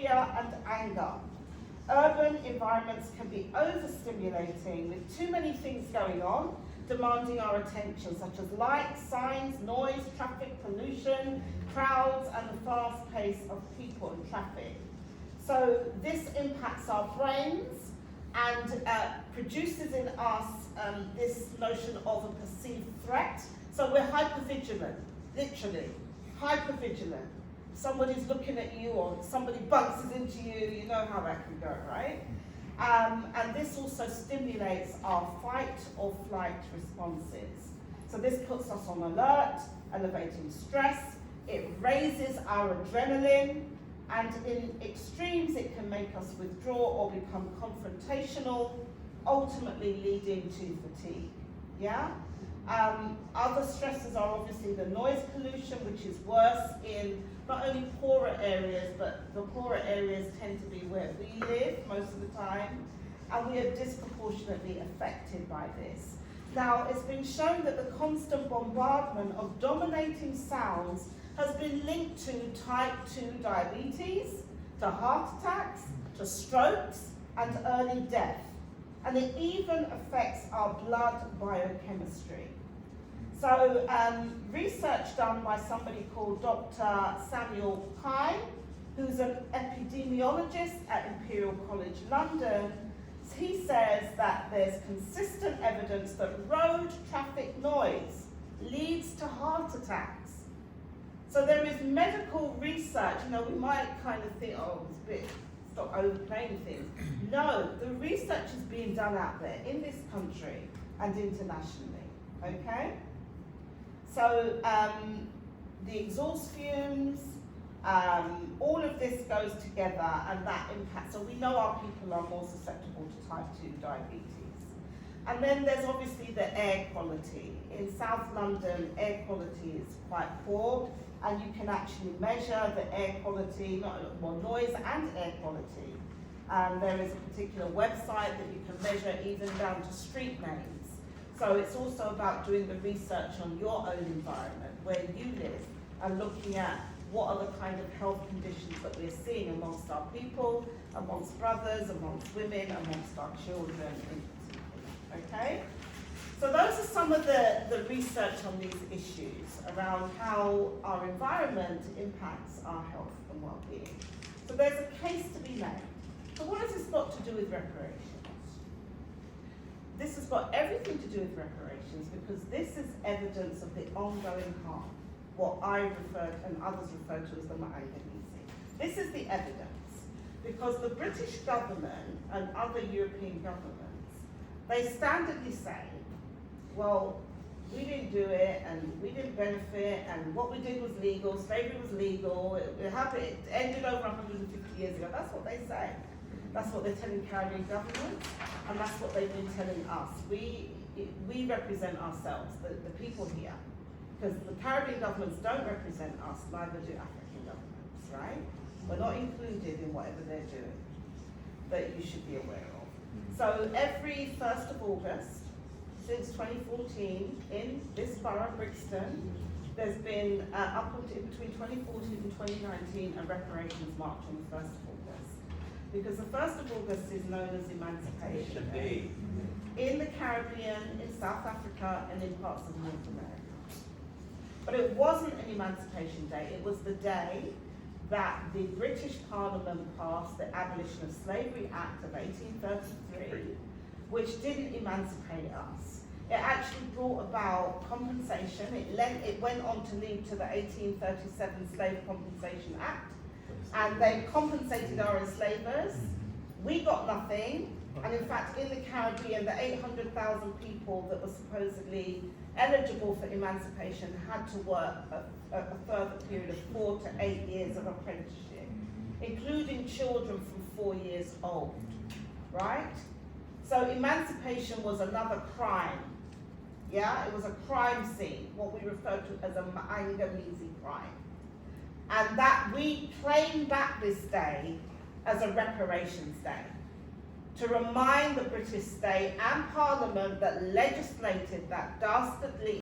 fear and anger. Urban environments can be overstimulating with too many things going on, demanding our attention, such as lights, signs, noise, traffic, pollution, crowds, and the fast pace of people and traffic. So this impacts our brains and produces in us this notion of a perceived threat. So we're hypervigilant, literally, hypervigilant. Somebody's looking at you or somebody bumps into you, you know how that can go, right? And this also stimulates our fight or flight responses. So this puts us on alert, elevating stress, it raises our adrenaline, and in extremes it can make us withdraw or become confrontational, ultimately leading to fatigue, yeah? Other stresses are obviously the noise pollution, which is worse in not only poorer areas, but the poorer areas tend to be where we live most of the time, and we are disproportionately affected by this. Now, it's been shown that the constant bombardment of dominating sounds has been linked to type 2 diabetes, to heart attacks, to strokes, and early death. And it even affects our blood biochemistry. So research done by somebody called Dr. Samuel Pye, who's an epidemiologist at Imperial College London, he says that there's consistent evidence that road traffic noise leads to heart attacks. So there is medical research, you know, we might kind of think, oh, it's a bit, stop overplaying things. No, the research is being done out there in this country and internationally, okay? So the exhaust fumes, all of this goes together and that impacts. So we know our people are more susceptible to type 2 diabetes. And then there's obviously the air quality. In South London, air quality is quite poor, and you can actually measure the air quality, noise and air quality. There is a particular website that you can measure even down to street names. So it's also about doing the research on your own environment, where you live, and looking at what are the kind of health conditions that we're seeing amongst our people, amongst brothers, amongst women, amongst our children in particular, okay? So those are some of the research on these issues around how our environment impacts our health and well-being. So there's a case to be made. So what has this got to do with reparations? This has got everything to do with reparations because this is evidence of the ongoing harm, what I refer and others refer to as the Maangamizi. This is the evidence because the British government and other European governments, they standardly say, well, we didn't do it and we didn't benefit and what we did was legal, slavery was legal, it ended over 150 years ago. That's what they say. That's what they're telling Caribbean governments, and that's what they've been telling us. We represent ourselves, the people here, because the Caribbean governments don't represent us, neither do African governments, right? We're not included in whatever they're doing that you should be aware of. So every 1st of August, since 2014, in this borough, Brixton, there's been, up until between 2014 and 2019, a reparations march on the 1st of August. Because the 1st of August is known as Emancipation Day in the Caribbean, in South Africa, and in parts of North America. But it wasn't an Emancipation Day, it was the day that the British Parliament passed the Abolition of Slavery Act of 1833, which didn't emancipate us. It actually brought about compensation. It went on to lead to the 1837 Slave Compensation Act, and they compensated our enslavers. We got nothing, and in fact in the Caribbean, the 800,000 people that were supposedly eligible for emancipation had to work a further period of 4 to 8 years of apprenticeship, including children from 4 years old, right? So emancipation was another crime, yeah? It was a crime scene, what we refer to as a Maangamizi crime. And that we claim back this day as a reparations day, to remind the British state and Parliament that legislated that dastardly